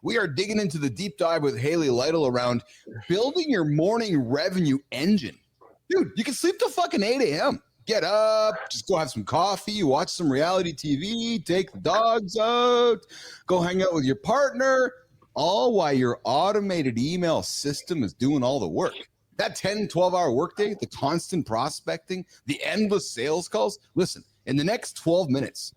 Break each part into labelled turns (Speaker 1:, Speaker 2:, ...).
Speaker 1: We are digging into the deep dive with Haley Lytle around building your morning revenue engine. Dude, you can sleep till fucking 8 a.m. Get up, just go have some coffee, watch some reality TV, take the dogs out, go hang out with your partner, all while your automated email system is doing all the work. That 10, 12-hour workday, the constant prospecting, the endless sales calls. Listen, in the next 12 minutes,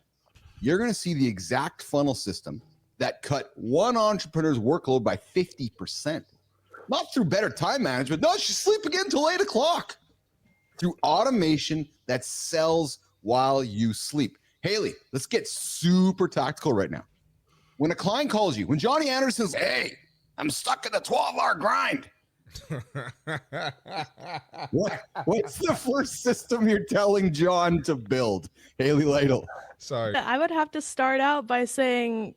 Speaker 1: you're going to see the exact funnel system that cut one entrepreneur's workload by 50%. Not through better time management. No, she's sleeping again until 8 o'clock. Through automation that sells while you sleep. Haley, let's get super tactical right now. When a client calls you, when Johnny Anderson says, hey, I'm stuck in a 12-hour grind. What's the first system you're telling John to build? Haley Lytle.
Speaker 2: Sorry.
Speaker 3: I would have to start out by saying,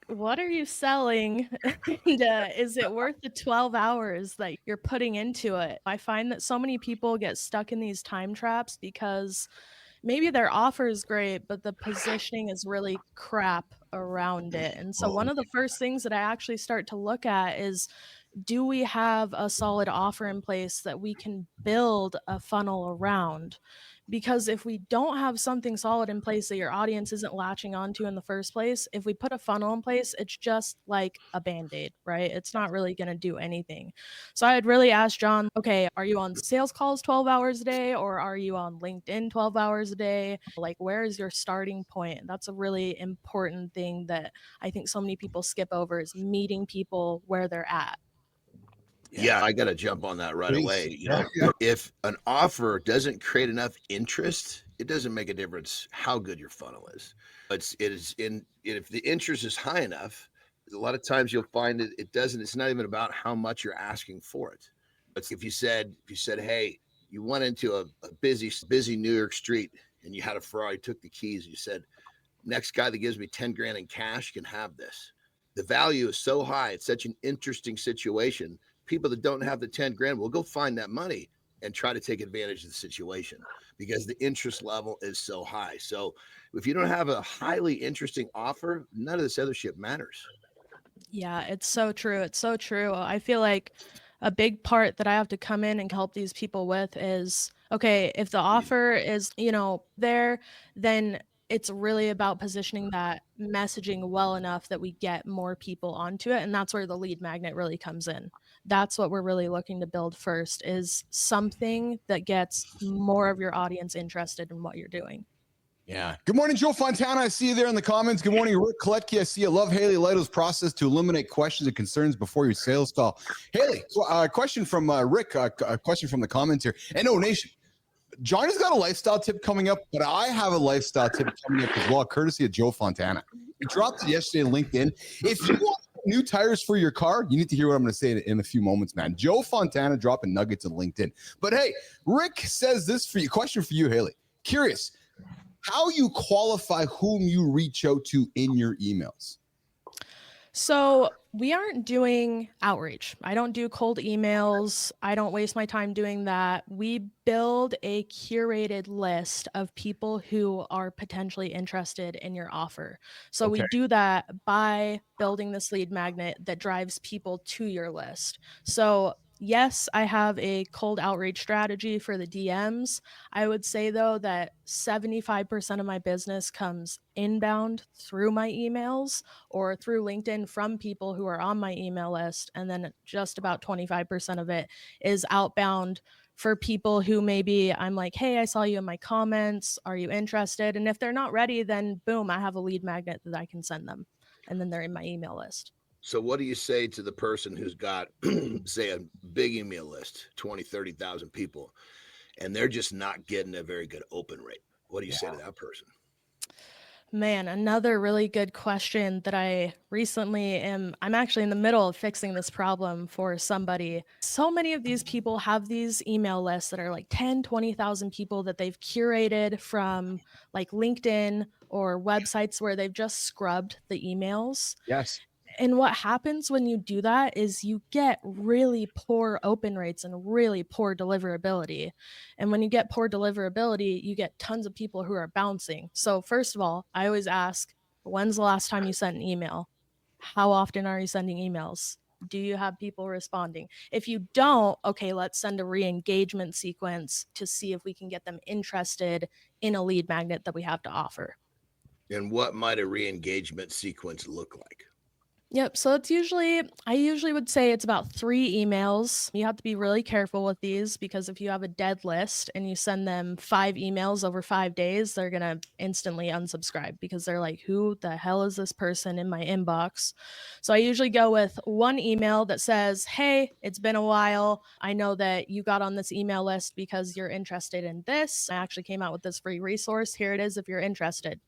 Speaker 3: what are you selling? And is it worth the 12 hours that you're putting into it? I find that so many people get stuck in these time traps because maybe their offer is great, but the positioning is really crap around it. And so one of the first things that I actually start to look at is, do we have a solid offer in place that we can build a funnel around? Because if we don't have something solid in place that your audience isn't latching onto in the first place, if we put a funnel in place, it's just like a band-aid, right? It's not really going to do anything. So I'd really ask John, okay, are you on sales calls 12 hours a day, or are you on LinkedIn 12 hours a day? Like, where is your starting point? That's a really important thing that I think so many people skip over, is meeting people where they're at.
Speaker 4: Yeah, I got to jump on that right away. If an offer doesn't create enough interest, it doesn't make a difference how good your funnel is. If the interest is high enough, a lot of times you'll find it's not even about how much you're asking for it. But if you said, hey, you went into a busy New York street and you had a Ferrari, took the keys, you said, next guy that gives me 10 grand in cash can have this. The value is so high. It's such an interesting situation. People that don't have the 10 grand will go find that money and try to take advantage of the situation because the interest level is so high. So if you don't have a highly interesting offer, none of this other shit matters.
Speaker 3: Yeah, it's so true. It's so true. I feel like a big part that I have to come in and help these people with is, okay, if the offer is, there, then it's really about positioning that messaging well enough that we get more people onto it. And that's where the lead magnet really comes in. That's what we're really looking to build first, is something that gets more of your audience interested in what you're doing.
Speaker 1: Yeah. Good morning, Joe Fontana. I see you there in the comments. Good morning, Rick Koletke. I see you. Love Haley Lytle's process to eliminate questions and concerns before your sales call. Haley, question from Rick, a question from the comments here. And no, Nation, Johnny's got a lifestyle tip coming up, but I have a lifestyle tip coming up as well, courtesy of Joe Fontana. He dropped it yesterday on LinkedIn. If you want new tires for your car, you need to hear what I'm going to say in a few moments, man. Joe Fontana dropping nuggets on LinkedIn. But hey, Rick says this for you. Question for you, Haley. Curious how you qualify whom you reach out to in your emails.
Speaker 3: So we aren't doing outreach. I don't do cold emails. I don't waste my time doing that. We build a curated list of people who are potentially interested in your offer. So we do that by building this lead magnet that drives people to your list. So yes, I have a cold outreach strategy for the DMs. I would say, though, that 75% of my business comes inbound through my emails or through LinkedIn from people who are on my email list. And then just about 25% of it is outbound for people who maybe I'm like, hey, I saw you in my comments. Are you interested? And if they're not ready, then boom, I have a lead magnet that I can send them. And then they're in my email list.
Speaker 4: So what do you say to the person who's got, say, a big email list, 20, 30,000 people, and they're just not getting a very good open rate? What do you say to that person?
Speaker 3: Man, another really good question that I recently I'm actually in the middle of fixing this problem for somebody. So many of these people have these email lists that are like 10, 20,000 people that they've curated from like LinkedIn or websites where they've just scrubbed the emails.
Speaker 1: Yes.
Speaker 3: And what happens when you do that is you get really poor open rates and really poor deliverability. And when you get poor deliverability, you get tons of people who are bouncing. So first of all, I always ask, when's the last time you sent an email? how often are you sending emails? Do you have people responding? If you don't, okay, let's send a re-engagement sequence to see if we can get them interested in a lead magnet that we have to offer.
Speaker 4: And what might a re-engagement sequence look like?
Speaker 3: Yep. So I usually would say it's about 3 emails. You have to be really careful with these because if you have a dead list and you send them 5 emails over 5 days, they're going to instantly unsubscribe because they're like, who the hell is this person in my inbox? So I usually go with 1 email that says, hey, it's been a while. I know that you got on this email list because you're interested in this. I actually came out with this free resource. Here it is if you're interested.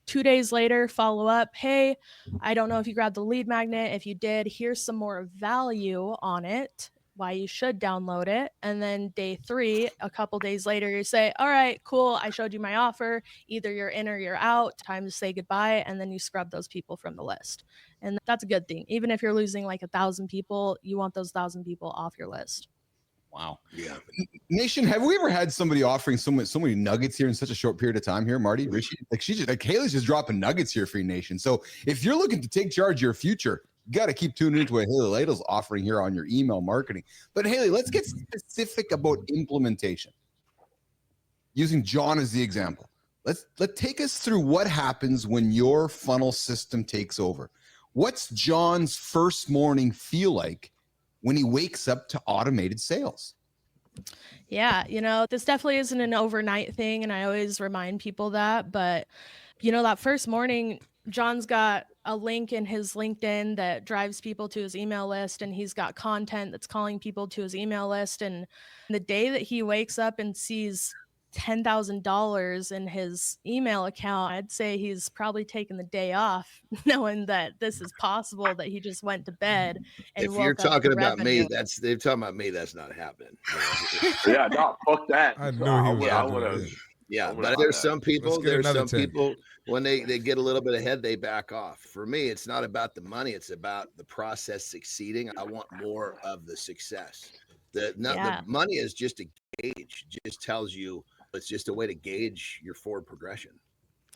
Speaker 3: 2 days later, follow up. Hey, I don't know if you grabbed the lead magnet. If you did, here's some more value on it, why you should download it. And then day 3, a couple days later, you say, all right, cool. I showed you my offer. Either you're in or you're out. Time to say goodbye. And then you scrub those people from the list. And that's a good thing. Even if you're losing like 1,000 people, you want those 1,000 people off your list.
Speaker 1: Wow.
Speaker 4: Yeah.
Speaker 1: Nation, have we ever had somebody offering so many nuggets here in such a short period of time here, Marty? Richie? Haley's just dropping nuggets here for you, Nation. So if you're looking to take charge of your future, you got to keep tuning into what Haley Lytle's offering here on your email marketing. But Haley, let's get specific about implementation. Using John as the example. Let's take us through what happens when your funnel system takes over. What's John's first morning feel like when he wakes up to automated sales?
Speaker 3: Yeah, this definitely isn't an overnight thing. And I always remind people that. But, that first morning, John's got a link in his LinkedIn that drives people to his email list. And he's got content that's calling people to his email list. And the day that he wakes up and sees $10,000 in his email account, I'd say he's probably taken the day off knowing that this is possible, that he just went to bed and
Speaker 4: If
Speaker 3: woke
Speaker 4: you're
Speaker 3: up
Speaker 4: talking
Speaker 3: to
Speaker 4: about
Speaker 3: revenue.
Speaker 4: me, they're talking about me. That's not happening.
Speaker 2: Yeah, no, fuck that.
Speaker 5: I knew he was
Speaker 2: I
Speaker 5: gonna
Speaker 2: would
Speaker 5: do
Speaker 2: have.
Speaker 5: it.
Speaker 4: Yeah,
Speaker 2: I would've
Speaker 4: but
Speaker 2: bought
Speaker 4: there's
Speaker 2: that.
Speaker 4: some people,
Speaker 5: Let's get another 10.
Speaker 4: when they get a little bit ahead, they back off. For me, it's not about the money, it's about the process succeeding. I want more of the success. The money is just a gauge, just tells you, it's just a way to gauge your forward progression.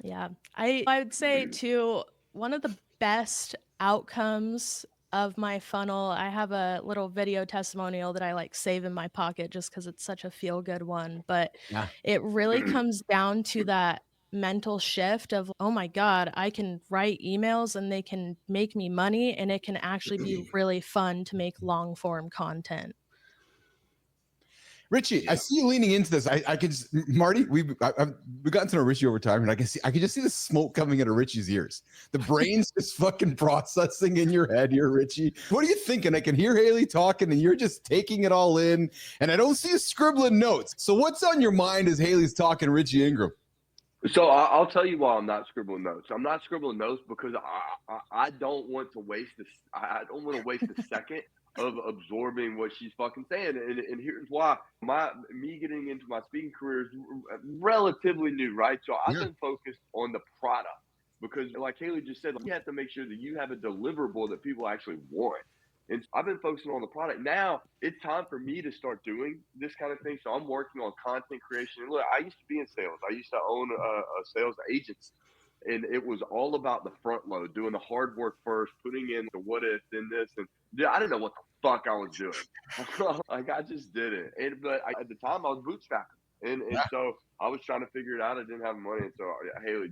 Speaker 3: Yeah. I would say too, one of the best outcomes of my funnel, I have a little video testimonial that I like save in my pocket just because it's such a feel good one. But
Speaker 1: Yeah.
Speaker 3: it really comes down to that mental shift of, oh my God, I can write emails and they can make me money, and it can actually be really fun to make long form content.
Speaker 1: Richie, I see you leaning into this. I could just, Marty, we've gotten to know Richie over time, and I can just see the smoke coming out of Richie's ears. The brain's just fucking processing in your head here, Richie. What are you thinking? I can hear Haley talking, and you're just taking it all in, and I don't see you scribbling notes. So what's on your mind as Haley's talking Richie Ingram?
Speaker 2: So I'll tell you why I'm not scribbling notes. I'm not scribbling notes because I don't want to waste this. I don't want to waste a second of absorbing what she's fucking saying. And here's why. Me getting into my speaking career is relatively new, right? So I've been focused on the product because, like Haley just said, you have to make sure that you have a deliverable that people actually want. And I've been focusing on the product. Now it's time for me to start doing this kind of thing. So I'm working on content creation. And look, I used to be in sales. I used to own a sales agency. And it was all about the front load, doing the hard work first, putting in the what if, then this. And I didn't know what the fuck I was doing. Like, I just did it. But at the time, I was bootstrapping. And so I was trying to figure it out. I didn't have money. And so Haley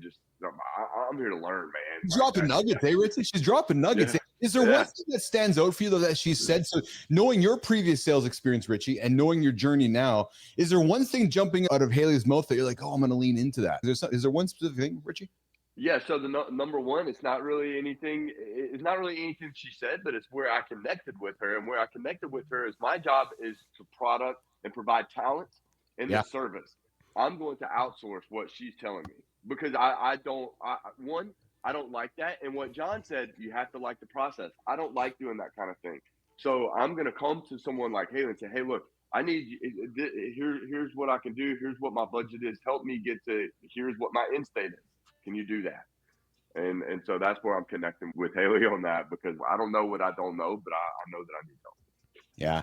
Speaker 2: I'm here to learn, man.
Speaker 1: She's dropping nuggets, eh, Richie? She's dropping nuggets.
Speaker 2: Yeah.
Speaker 1: Is there one thing that stands out for you, though, that she said? So knowing your previous sales experience, Richie, and knowing your journey now, is there one thing jumping out of Haley's mouth that you're like, oh, I'm going to lean into that? Is there one specific thing, Richie?
Speaker 2: Yeah, so the number one, it's not really anything she said, but it's where I connected with her. And where I connected with her is my job is to product and provide talent and the service. I'm going to outsource what she's telling me because I don't like that. And what John said, you have to like the process. I don't like doing that kind of thing. So I'm going to come to someone like Haley and say, hey, look, I need here's what I can do. Here's what my budget is. Help me get to, here's what my end state is. Can you do that? And so that's where I'm connecting with Haley on that, because I don't know what I don't know, but I know that I need help.
Speaker 1: Yeah.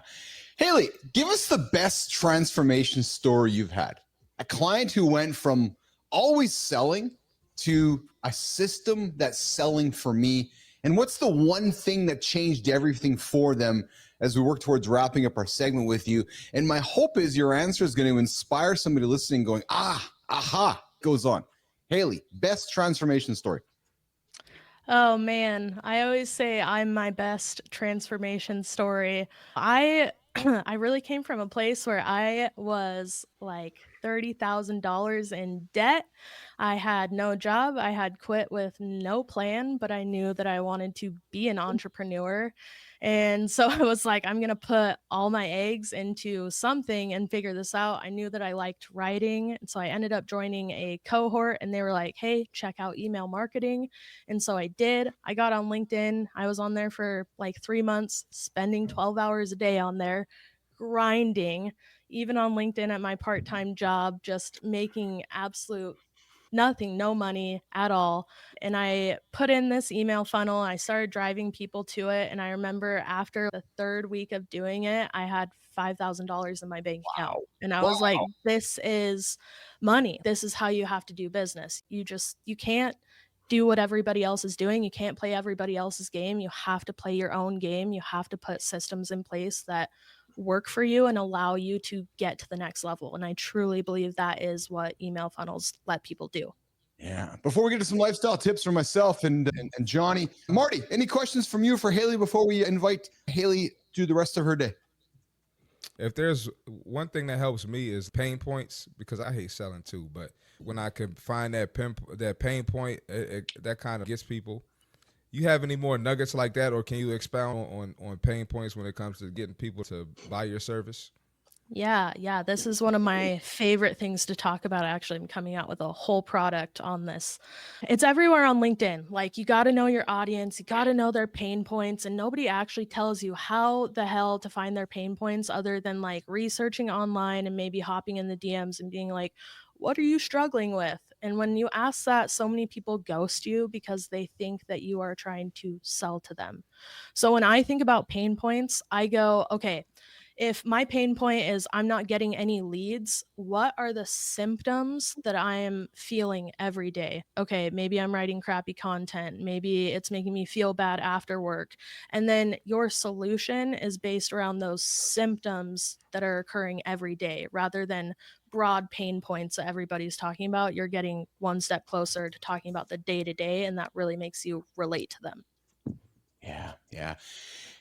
Speaker 1: Haley, give us the best transformation story you've had. A client who went from always selling to a system that's selling for me And what's the one thing that changed everything for them as we work towards wrapping up our segment with you? And my hope is your answer is going to inspire somebody listening going, aha, goes on. Haley, best transformation story.
Speaker 3: Oh man, I always say I'm my best transformation story. I I really came from a place where I was like $30,000 in debt. I had no job. I had quit with no plan, but I knew that I wanted to be an entrepreneur. And so I was like, I'm going to put all my eggs into something and figure this out. I knew that I liked writing. And so I ended up joining a cohort and they were like, hey, check out email marketing. And so I did. I got on LinkedIn. I was on there for like 3 months, spending 12 hours a day on there, grinding, even on LinkedIn at my part time job, just making absolute nothing, no money at all. And I put in this email funnel. I started driving people to it. And I remember after the third week of doing it, I had $5,000 in my bank account. And I was like, this is money. This is how you have to do business. You can't do what everybody else is doing. You can't play everybody else's game. You have to play your own game. You have to put systems in place that work for you and allow you to get to the next level. And I truly believe that is what email funnels let people do.
Speaker 1: Yeah. Before we get to some lifestyle tips for myself and Johnny, Marty, any questions from you for Haley before we invite Haley to the rest of her day?
Speaker 5: If there's one thing that helps me is pain points, because I hate selling too. But when I can find that pain point, that kind of gets people. You have any more nuggets like that, or can you expound on pain points when it comes to getting people to buy your service?
Speaker 3: Yeah. This is one of my favorite things to talk about. Actually, I'm coming out with a whole product on this. It's everywhere on LinkedIn. Like, you got to know your audience, you got to know their pain points, and nobody actually tells you how the hell to find their pain points other than like researching online and maybe hopping in the DMs and being like, what are you struggling with? And when you ask that, so many people ghost you because they think that you are trying to sell to them. So when I think about pain points, I go, okay, if my pain point is I'm not getting any leads, what are the symptoms that I am feeling every day? Okay, maybe I'm writing crappy content. Maybe it's making me feel bad after work. And then your solution is based around those symptoms that are occurring every day rather than broad pain points that everybody's talking about. You're getting one step closer to talking about the day to day, and that really makes you relate to them.
Speaker 1: Yeah.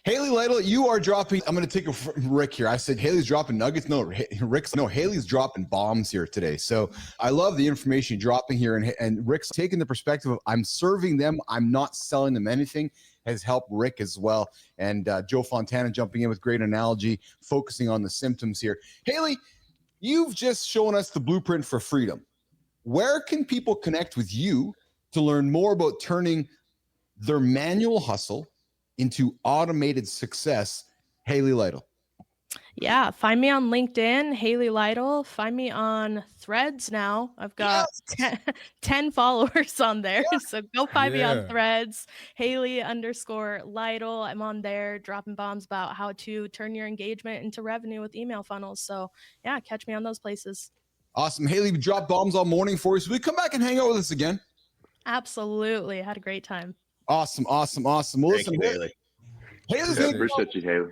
Speaker 1: Haley Lytle, you are dropping. I'm going to take a Rick here. I said Haley's dropping nuggets. No, Haley's dropping bombs here today. So I love the information you're dropping here. And Rick's taking the perspective of I'm serving them, I'm not selling them anything, has helped Rick as well. And Joe Fontana jumping in with great analogy, focusing on the symptoms here. Haley, you've just shown us the blueprint for freedom. Where can people connect with you to learn more about turning their manual hustle into automated success? Haley Lytle.
Speaker 3: Yeah, find me on LinkedIn, Haley Lytle. Find me on Threads now. I've got 10 followers on there. So go find me on Threads, Haley_Lytle. I'm on there dropping bombs about how to turn your engagement into revenue with email funnels. So yeah, catch me on those places.
Speaker 1: Awesome. Haley, we dropped bombs all morning for you. So we come back and hang out with us again.
Speaker 3: Absolutely. I had a great time.
Speaker 1: Awesome. Well,
Speaker 4: Thank you, Haley.
Speaker 1: Haley's
Speaker 2: appreciate you, Haley.